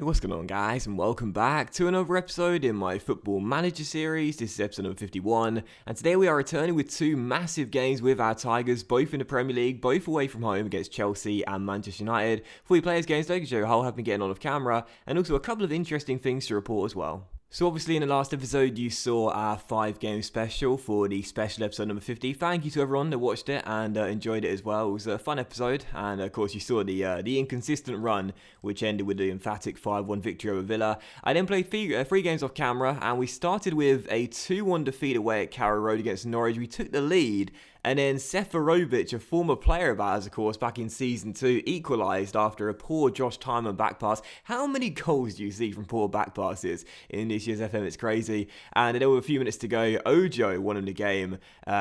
Hey, what's going on, guys, and welcome back to another episode in my Football Manager series. This is episode number 51, and today we are returning with two massive games with our Tigers, both in the Premier League, both away from home against Chelsea and Manchester United. Before we play these games, I can show you how I've been getting on off camera, and also a couple of interesting things to report as well. So obviously in the last episode you saw our 5-game special for the special episode number 50. Thank you to everyone that watched it and enjoyed it as well. It was a fun episode, and of course you saw the inconsistent run which ended with the emphatic 5-1 victory over Villa. I then played three games off camera, and we started with a 2-1 defeat away at Carrow Road against Norwich. We took the lead, and then Seferovic, a former player of ours, of course, back in Season 2, equalised after a poor Josh Tymon back pass. How many goals do you see from poor back passes in this year's FM? It's crazy. And there were a few minutes to go. Ojo won him the game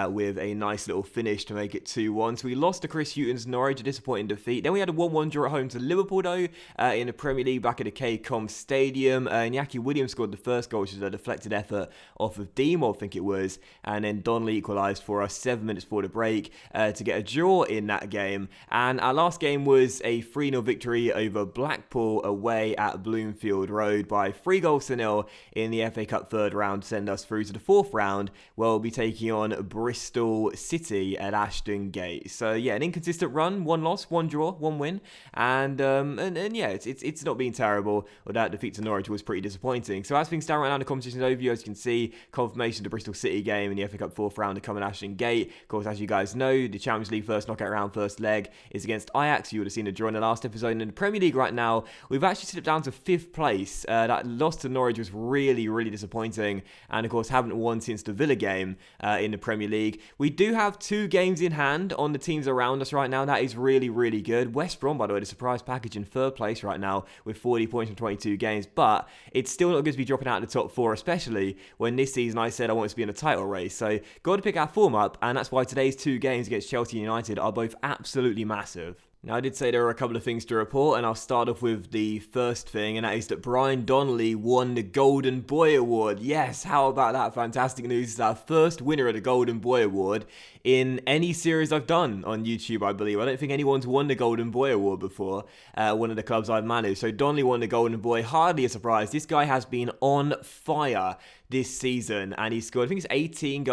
with a nice little finish to make it 2-1. So we lost to Chris Hughton's Norwich, a disappointing defeat. Then we had a 1-1 draw at home to Liverpool, though, in the Premier League back at the KCOM Stadium. Iñaki Williams scored the first goal, which was a deflected effort off of Demo, I think it was. And then Donnelly equalised for us 7 minutes before the break to get a draw in that game. And our last game was a 3-0 victory over Blackpool away at Bloomfield Road by 3-0 in the FA Cup third round to send us through to the fourth round, where we'll be taking on Bristol City at Ashton Gate. So yeah, an inconsistent run, 1 loss, 1 draw, 1 win, and yeah, it's not been terrible. But that defeat to Norwich was pretty disappointing. So as things stand right now, the competition's overview, as you can see, confirmation of the Bristol City game in the FA Cup fourth round to come at Ashton Gate. Of course, as you guys know, the Champions League first knockout round, first leg is against Ajax. You would have seen the draw in the last episode. And in the Premier League right now, we've actually slipped down to 5th place. That loss to Norwich was really disappointing, and of course haven't won since the Villa game in the Premier League. We do have 2 games in hand on the teams around us right now. That is really good. West Brom, by the way, the surprise package in 3rd place right now with 40 points from 22 games, but it's still not good to be dropping out of the top 4, especially when this season I said I wanted to be in a title race. So got to pick our form up, and that's why today's 2 games against Chelsea and United are both absolutely massive. Now, I did say there were a couple of things to report, and I'll start off with the first thing, and that is that Brian Donnelly won the Golden Boy Award. Yes, how about that? Fantastic news. It's our first winner of the Golden Boy Award in any series I've done on YouTube, I believe. I don't think anyone's won the Golden Boy Award before, one of the clubs I've managed. So Donnelly won the Golden Boy. Hardly a surprise. This guy has been on fire this season, and he scored, I think it's 19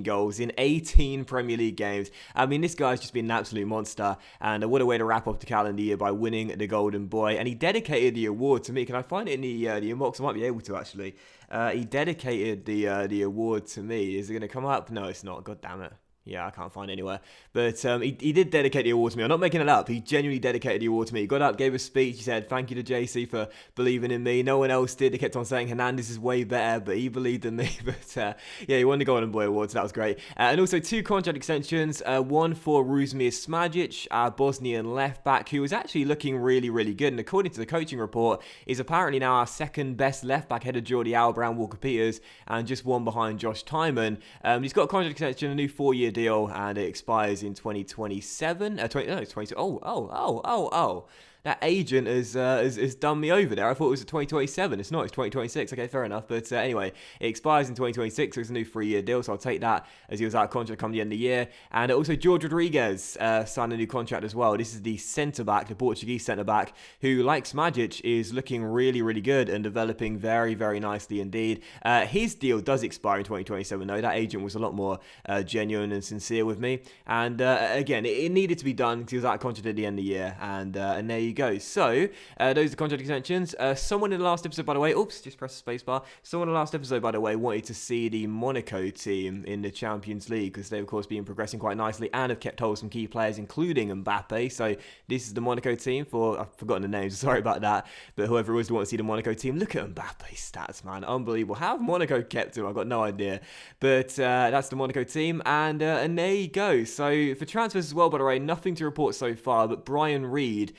goals in 18 Premier League games. I mean, this guy's just been an absolute monster, and what a way to wrap up the calendar year by winning the Golden Boy. And he dedicated the award to me. Can I find it in the inbox? I might be able to, actually. He dedicated the award to me. Is it going to come up? No, it's not. God damn it. Yeah, I can't find it anywhere. But he did dedicate the award to me. I'm not making it up. He genuinely dedicated the award to me. He got up, gave a speech. He said, thank you to JC for believing in me. No one else did. They kept on saying Hernandez is way better, but he believed in me. But yeah, he won the Golden Boy Award, so that was great. And also 2 contract extensions. One for Rusmir Smajic, our Bosnian left-back, who was actually looking really good. And according to the coaching report, is apparently now our second best left-back, ahead of Jordi Alba and Walker Peters, and just one behind Josh Tymon. He's got a contract extension, a new 4-year deal, and it expires in 2027. That agent has done me over there. I thought it was 2027. It's not. It's 2026. Okay, fair enough. But anyway, it expires in 2026. So it's a new 3-year deal. So I'll take that, as he was out of contract come the end of the year. And also George Rodriguez signed a new contract as well. This is the centre-back, the Portuguese centre-back, who, like Smajic, is looking really good and developing very nicely indeed. His deal does expire in 2027, though. That agent was a lot more genuine and sincere with me. And again, it needed to be done because he was out of contract at the end of the year. And there you go. So those are the contract extensions. Someone in the last episode, by the way, just press the spacebar. Someone in the last episode, by the way, wanted to see the Monaco team in the Champions League, because they've of course been progressing quite nicely and have kept hold of some key players, including Mbappe. So this is the Monaco team for, I've forgotten the names, sorry about that, but whoever it was who wants to see the Monaco team, look at Mbappe's stats, man, unbelievable. How have Monaco kept him? I've got no idea. But that's the Monaco team, and there you go. So for transfers as well, by the way, nothing to report so far, but Brian Reed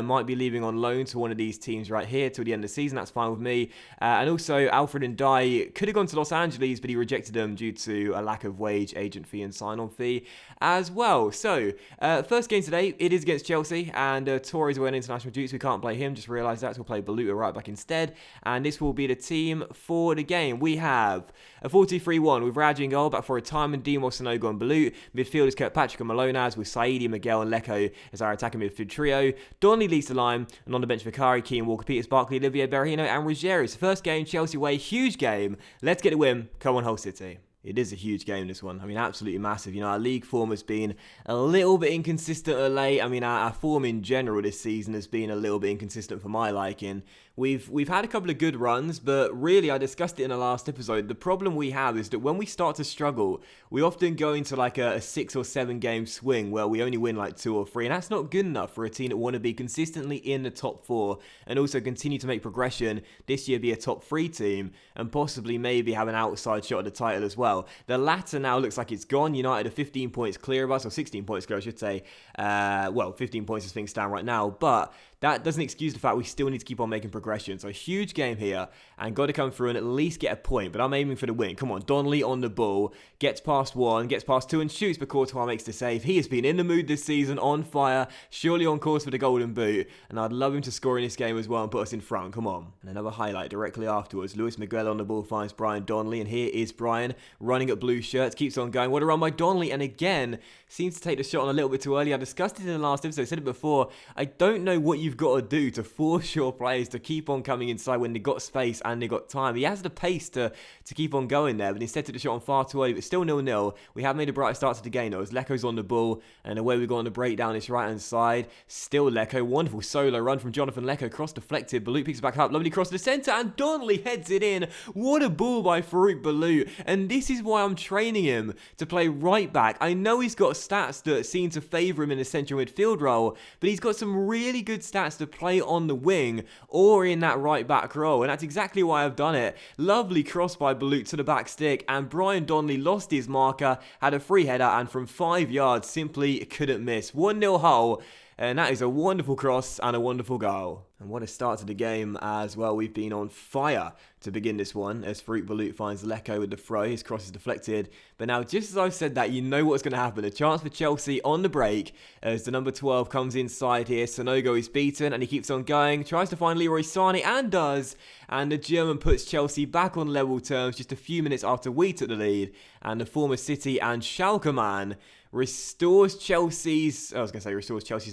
might be leaving on loan to one of these teams right here till the end of the season. That's fine with me. And also Alfred Ndiaye could have gone to Los Angeles, but he rejected them due to a lack of wage, agent fee and sign-on fee as well. So first game today, it is against Chelsea, and Torres away on international duty, so we can't play him. Just realised that, so we'll play Baluta right back instead. And this will be the team for the game. We have a 4-2-3-1 with Raji in goal, back for a Tymon, Demos, Sanogo and Balut. Midfield is Kirkpatrick and Malonas, with Saidi, Miguel and Lecco as our attacking midfield trio. Donnelly Donnelly leads the line, and on the bench, Vicari, Keane, Walker, Peters, Barkley, Olivier, Berahino, and Ruggiero. It's the first game, Chelsea away, huge game. Let's get the win. Come on, Hull City. It is a huge game, this one. I mean, absolutely massive. You know, our league form has been a little bit inconsistent of late. I mean, our form in general this season has been a little bit inconsistent for my liking. We've had a couple of good runs, but really, I discussed it in the last episode. The problem we have is that when we start to struggle, we often go into like a 6 or 7 game swing where we only win like 2 or 3, and that's not good enough for a team that want to be consistently in the top 4 and also continue to make progression this year, be a top 3 team, and possibly maybe have an outside shot at the title as well. The latter now looks like it's gone. United are 15 points clear of us, or 16 points clear, I should say. 15 points as things stand right now, but that doesn't excuse the fact we still need to keep on making progression. So a huge game here, and got to come through and at least get a point, but I'm aiming for the win. Come on, Donnelly on the ball, gets past 1, gets past 2 and shoots, but Courtois makes the save. He has been in the mood this season, on fire, surely on course for the golden boot, and I'd love him to score in this game as well and put us in front. Come on. And another highlight directly afterwards. Luis Miguel on the ball finds Brian Donnelly, and here is Brian running at blue shirts, keeps on going. What a run by Donnelly, and again, seems to take the shot on a little bit too early. I discussed it in the last episode, I said it before. I don't know what you've got to do to force your players to keep on coming inside when they got space and they got time. He has the pace to keep on going there, but instead took the shot on far too early. But still 0-0. We have made a brighter start to the game though, as Leko's on the ball, and away we go on the breakdown this right hand side. Still Leko, wonderful solo run from Jonathan Leko, cross deflected. Balut picks it back up, lovely cross to the centre, and Donnelly heads it in. What a ball by Farouk Balut, and this is why I'm training him to play right back. I know he's got stats that seem to favour him in the central midfield role, but he's got some really good stats to play on the wing or in that right back role, and that's exactly why I've done it. Lovely cross by Balut to the back stick, and Brian Donnelly lost his marker, had a free header, and from 5 yards simply couldn't miss. 1-0 Hull. And that is a wonderful cross and a wonderful goal. And what a start to the game as well. We've been on fire to begin this one as Farouk Balut finds Leko with the throw. His cross is deflected. But now, just as I've said that, you know what's going to happen. A chance for Chelsea on the break as the number 12 comes inside here. Sonogo is beaten and he keeps on going. Tries to find Leroy Sané and does. And the German puts Chelsea back on level terms just a few minutes after we took the lead. And the former City and Schalke man restores Chelsea's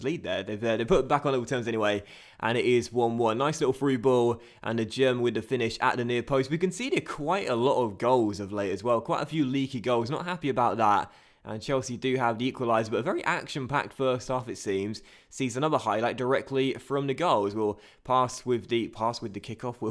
lead there. They've put it back on level terms anyway, and it is 1-1. Nice little through ball, and the German with the finish at the near post. We conceded quite a lot of goals of late as well, quite a few leaky goals. Not happy about that. And Chelsea do have the equaliser, but a very action-packed first half, it seems. Sees another highlight directly from the goals. We'll pass with the kickoff.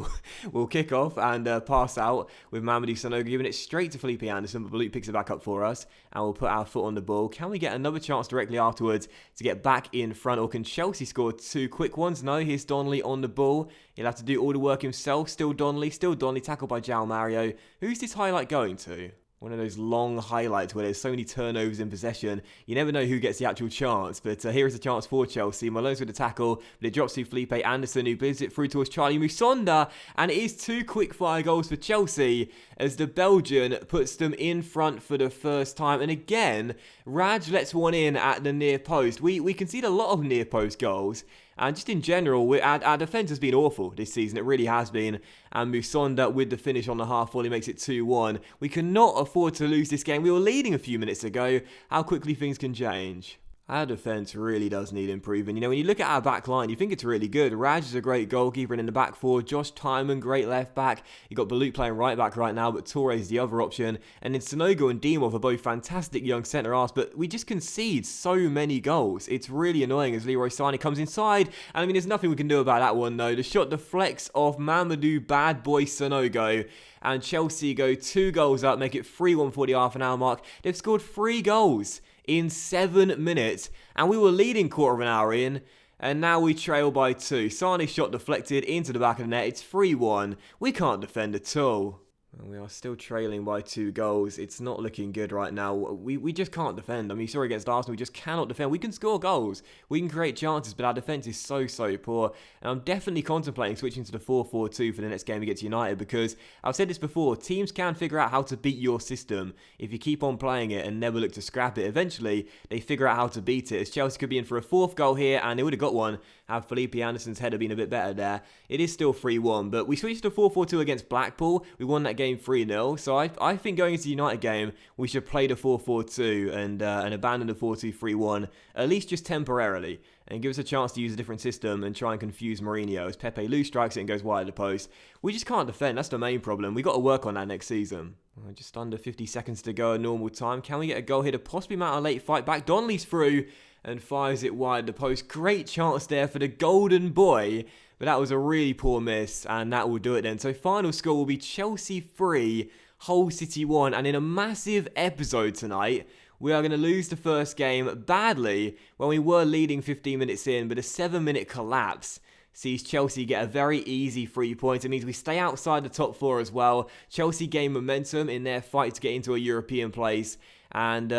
We'll kick off and pass out with Mamadou Sanogo, giving it straight to Felipe Anderson, but Balut picks it back up for us, and we'll put our foot on the ball. Can we get another chance directly afterwards to get back in front, or can Chelsea score 2 quick ones? No, here's Donnelly on the ball. He'll have to do all the work himself. Still Donnelly, tackled by João Mario. Who's this highlight going to? One of those long highlights where there's so many turnovers in possession. You never know who gets the actual chance. But here is a chance for Chelsea. Malone's with the tackle, but it drops to Felipe Anderson, who blitzes it through towards Charlie Musonda. And it is 2 quick-fire goals for Chelsea as the Belgian puts them in front for the first time. And again, Raj lets one in at the near post. We concede a lot of near post goals. And just in general, our defence has been awful this season. It really has been. And Musonda with the finish on the half volley makes it 2-1. We cannot afford to lose this game. We were leading a few minutes ago. How quickly things can change. Our defence really does need improving. You know, when you look at our back line, you think it's really good. Raj is a great goalkeeper, and in the back four, Josh Tymon, great left back. You got Balut playing right back right now, but Torres the other option. And then Sonogo and Dimov are both fantastic young centre-halves, but we just concede so many goals. It's really annoying as Leroy Sané comes inside. And I mean, there's nothing we can do about that one, though. The shot deflects off Mamadou Bad Boy Sonogo. And Chelsea go 2 goals up, make it 3-1 for the half an hour mark. They've scored 3 goals in 7 minutes, and we were leading quarter of an hour in, and now we trail by 2. Sane's shot deflected into the back of the net. It's 3-1. We can't defend at all. We are still trailing by 2 goals. It's not looking good right now. We just can't defend. I mean, you saw against Arsenal, we just cannot defend. We can score goals. We can create chances, but our defence is so poor. And I'm definitely contemplating switching to the 4-4-2 for the next game against United, because I've said this before, teams can figure out how to beat your system if you keep on playing it and never look to scrap it. Eventually, they figure out how to beat it, as Chelsea could be in for a 4th goal here, and they would have got one had Felipe Anderson's header been a bit better there. It is still 3-1, but we switched to 4-4-2 against Blackpool. We won that game 3-0, so I think going into the United game, we should play the 4-4-2 and abandon the 4-2-3-1, at least just temporarily, and give us a chance to use a different system and try and confuse Mourinho as Pepe loose strikes it and goes wide of the post. We just can't defend. That's the main problem. We've got to work on that next season. Just under 50 seconds to go at normal time. Can we get a goal here to possibly mount a late fight back? Donnelly's through and fires it wide of the post. Great chance there for the golden boy. But that was a really poor miss, and that will do it then. So final score will be Chelsea 3, Hull City 1. And in a massive episode tonight, we are going to lose the first game badly when we were leading 15 minutes in, but a 7-minute collapse sees Chelsea get a very easy 3 points. It means we stay outside the top 4 as well. Chelsea gain momentum in their fight to get into a European place. And,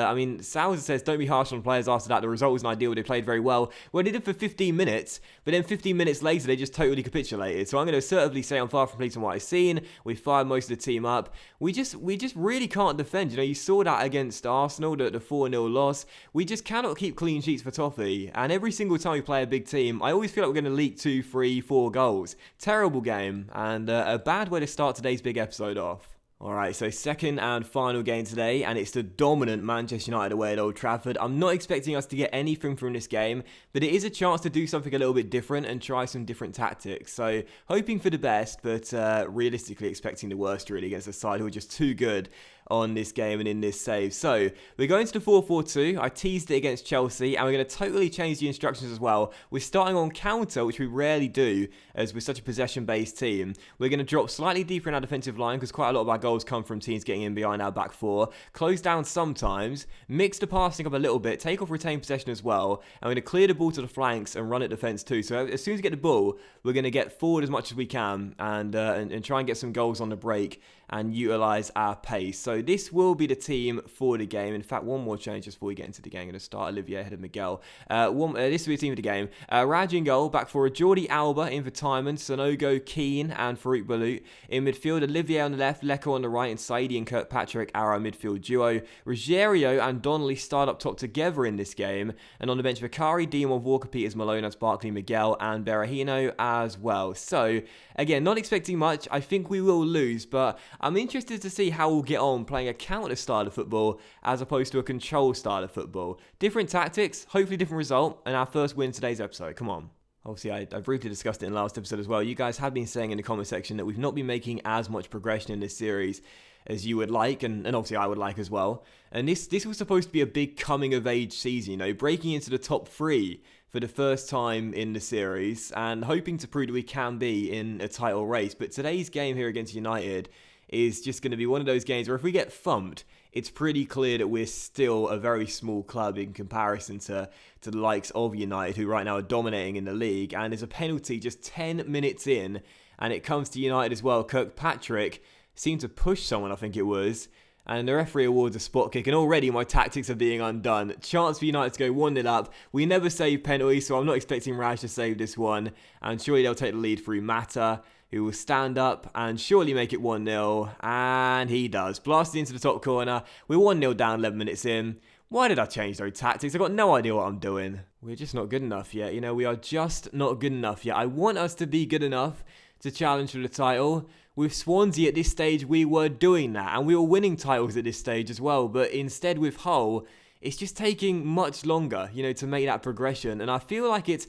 Sousa says, don't be harsh on players after that. The result wasn't ideal. They played very well. Well, they did for 15 minutes, but then 15 minutes later, they just totally capitulated. So I'm going to assertively say I'm far from pleased on what I've seen. We fired most of the team up. We just really can't defend. You saw that against Arsenal, the 4-0 loss. We just cannot keep clean sheets for Toffee. And every single time we play a big team, I always feel like we're going to leak 2, 3, 4 goals. Terrible game, and a bad way to start today's big episode off. Alright, so second and final game today, and it's the dominant Manchester United away at Old Trafford. I'm not expecting us to get anything from this game, but it is a chance to do something a little bit different and try some different tactics. So, hoping for the best, but realistically expecting the worst really against a side who are just too good on this game and in this save. So, we're going to the 4-4-2. I teased it against Chelsea, and we're going to totally change the instructions as well. We're starting on counter, which we rarely do, as we're such a possession-based team. We're going to drop slightly deeper in our defensive line, because quite a lot of our goals come from teams getting in behind our back 4. Close down sometimes, mix the passing up a little bit, take off retained possession as well, and we're going to clear the ball to the flanks and run at defence too. So, as soon as we get the ball, we're going to get forward as much as we can and try and get some goals on the break and utilise our pace. So this will be the team for the game. In fact, one more change just before we get into the game. I'm going to start Olivier ahead of Miguel. This will be the team for the game. Raj in goal, back for Jordi Alba in for Timon, Sonogo, Keane and Farouk Balut. In midfield, Olivier on the left, Leko on the right, and Saidi and Kirkpatrick are our midfield duo. Ruggiero and Donnelly start up top together in this game. And on the bench, Vicari, Diamond, Walker, Peters, Malone, as Barkley, Miguel and Berahino as well. So, again, not expecting much. I think we will lose, but I'm interested to see how we'll get on playing a counter style of football as opposed to a control style of football. Different tactics, hopefully different result, and our first win in today's episode. Come on. Obviously, I briefly discussed it in the last episode as well. You guys have been saying in the comment section that we've not been making as much progression in this series as you would like, and obviously I would like as well. And this was supposed to be a big coming-of-age season, breaking into the top 3 for the first time in the series, and hoping to prove that we can be in a title race. But today's game here against United is just going to be one of those games where if we get thumped, it's pretty clear that we're still a very small club in comparison to the likes of United, who right now are dominating in the league. And there's a penalty just 10 minutes in, and it comes to United as well. Kirkpatrick seemed to push someone, I think it was, and the referee awards a spot kick, and already my tactics are being undone. Chance for United to go 1-0 up. We never save penalties, so I'm not expecting Raj to save this one, and surely they'll take the lead through Mata, who will stand up and surely make it 1-0, and he does. Blasted into the top corner. We're 1-0 down 11 minutes in. Why did I change those tactics? I've got no idea what I'm doing. We're just not good enough yet. We are just not good enough yet. I want us to be good enough to challenge for the title. With Swansea at this stage, we were doing that, and we were winning titles at this stage as well. But instead with Hull, it's just taking much longer, to make that progression. And I feel like it's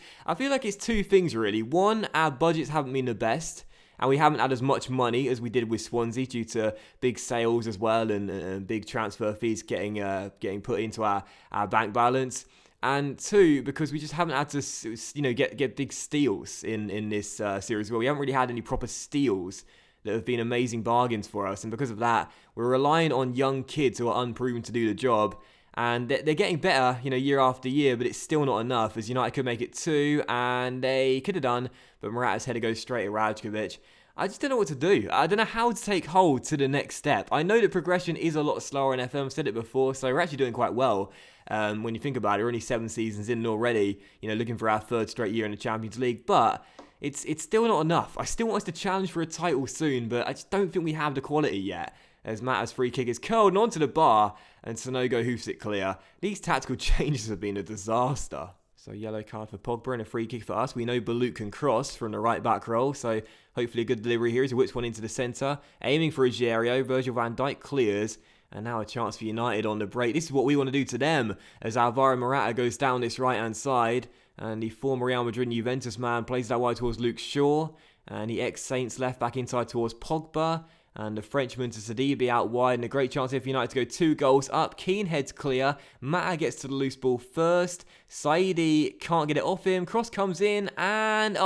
two things really. One, our budgets haven't been the best, and we haven't had as much money as we did with Swansea due to big sales as well and big transfer fees getting put into our bank balance. And 2, because we just haven't had to, get big steals in this series. Well, we haven't really had any proper steals that have been amazing bargains for us. And because of that, we're relying on young kids who are unproven to do the job. And they're getting better, year after year, but it's still not enough, as United could make it 2, and they could have done, but Morata's header goes straight at Rajkovic. I just don't know what to do. I don't know how to take hold to the next step. I know that progression is a lot slower in FM, I've said it before, so we're actually doing quite well. When you think about it, we're only 7 seasons in already, looking for our 3rd straight year in the Champions League, but it's still not enough. I still want us to challenge for a title soon, but I just don't think we have the quality yet. As Mata's free kick is curled onto the bar and Sonogo hoofs it clear. These tactical changes have been a disaster. So yellow card for Pogba and a free kick for us. We know Balut can cross from the right back roll, so hopefully a good delivery here as he whips one into the centre. Aiming for Ruggiero, Virgil van Dijk clears. And now a chance for United on the break. This is what we want to do to them as Alvaro Morata goes down this right-hand side. And the former Real Madrid and Juventus man plays that wide towards Luke Shaw. And the ex-Saints left back inside towards Pogba. And the Frenchman to Sidibe out wide, and a great chance here for United to go 2 goals up. Keane heads clear. Mata gets to the loose ball first. Saidi can't get it off him. Cross comes in, and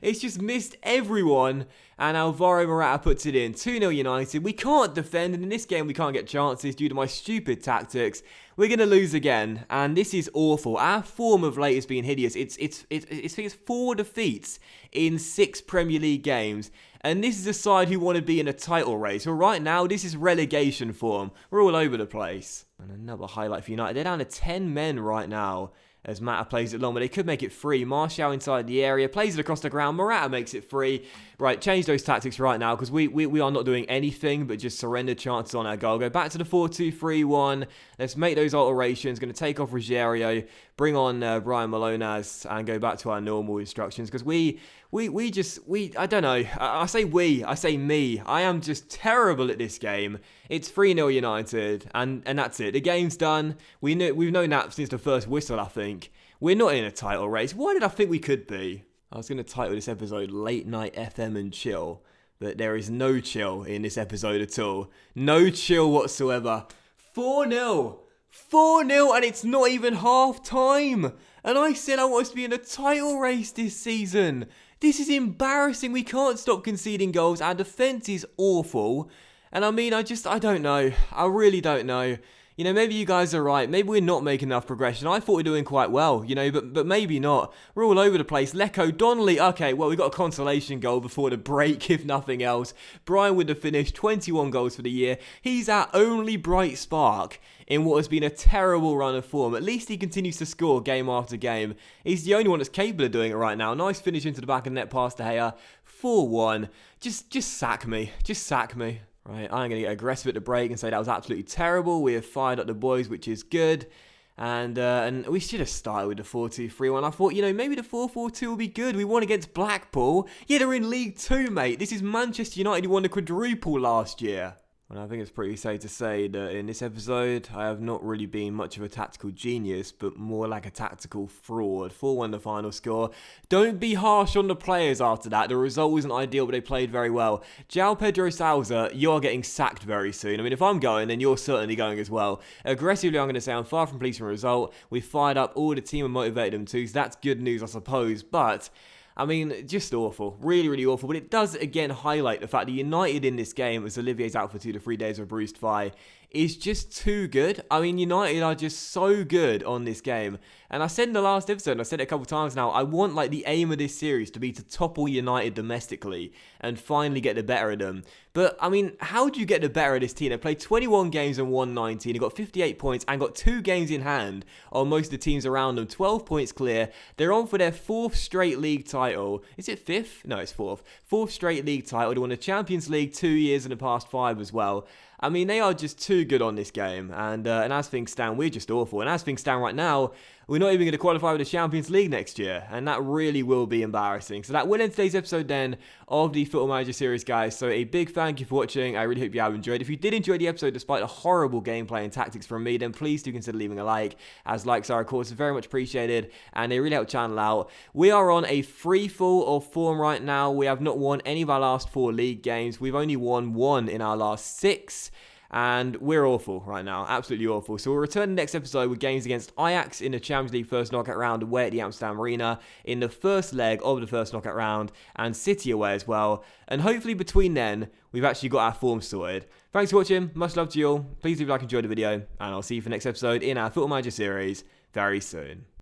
it's just missed everyone. And Alvaro Morata puts it in. 2-0 United. We can't defend, and in this game we can't get chances due to my stupid tactics. We're going to lose again, and this is awful. Our form of late has been hideous. It's 4 defeats in 6 Premier League games. And this is a side who want to be in a title race. Well, right now, this is relegation form. We're all over the place. And another highlight for United. They're down to 10 men right now as Mata plays it long, but they could make it free. Martial inside the area, plays it across the ground. Morata makes it free. Right, change those tactics right now because we are not doing anything but just surrender chances on our goal. Go back to the 4-2-3-1. Let's make those alterations. Going to take off Ruggiero, bring on Brian Malonas, and go back to our normal instructions because I don't know. I say we, I say me. I am just terrible at this game. It's 3-0 United, and that's it. The game's done. We've known that since the first whistle, I think. We're not in a title race. Why did I think we could be? I was going to title this episode Late Night FM and Chill, but there is no chill in this episode at all. No chill whatsoever. 4-0. 4-0, and it's not even half time. And I said I want us to be in a title race this season. This is embarrassing. We can't stop conceding goals. Our defence is awful. And I mean, I don't know. I really don't know. You know, maybe you guys are right. Maybe we're not making enough progression. I thought we were doing quite well, you know, but maybe not. We're all over the place. Lecco, Donnelly. Okay, well, we got a consolation goal before the break, if nothing else. Brian with the finish, 21 goals for the year. He's our only bright spark in what has been a terrible run of form. At least he continues to score game after game. He's the only one that's capable of doing it right now. Nice finish into the back of the net past De Gea. 4-1. Just sack me. Just sack me. Right, I'm going to get aggressive at the break and say that was absolutely terrible. We have fired up the boys, which is good. And we should have started with the 4-2-3-1. I thought, you know, maybe the 4-4-2 will be good. We won against Blackpool. Yeah, they're in League 2, mate. This is Manchester United who won the quadruple last year. And I think it's pretty safe to say that in this episode, I have not really been much of a tactical genius, but more like a tactical fraud. 4-1 the final score. Don't be harsh on the players after that. The result wasn't ideal, but they played very well. João Pedro Sousa, you are getting sacked very soon. I mean, if I'm going, then you're certainly going as well. Aggressively, I'm going to say I'm far from pleased with the result. We fired up all the team and motivated them too, so that's good news, I suppose. But I mean, just awful. Really, really awful. But it does, again, highlight the fact that United in this game, as Olivier's out for 2 to 3 days with a bruised thigh, is just too good. I mean, United are just so good on this game. And I said in the last episode, and I said it a couple of times now, I want like the aim of this series to be to topple United domestically and finally get the better of them. But, I mean, how do you get the better of this team? They played 21 games and won 19. They got 58 points and got 2 games in hand on most of the teams around them. 12 points clear. They're on for their 4th straight league title. Is it 5th? No, it's 4th. 4th straight league title. They won the Champions League 2 years in the past 5 as well. I mean, they are just too good on this game. And as things stand, we're just awful. And as things stand right now, we're not even going to qualify for the Champions League next year. And that really will be embarrassing. So that will end today's episode then of the Football Manager series, guys. So a big thank you for watching. I really hope you have enjoyed. If you did enjoy the episode despite the horrible gameplay and tactics from me, then please do consider leaving a like, as likes are, of course, very much appreciated. And they really help the channel out. We are on a free fall of form right now. We have not won any of our last 4 league games. We've only won 1 in our last 6. And we're awful right now, absolutely awful. So we'll return next episode with games against Ajax in the Champions League first knockout round away at the Amsterdam Arena in the first leg of the first knockout round, and City away as well. And hopefully between then, we've actually got our form sorted. Thanks for watching, much love to you all. Please leave a like and enjoy the video, and I'll see you for the next episode in our Football Manager series very soon.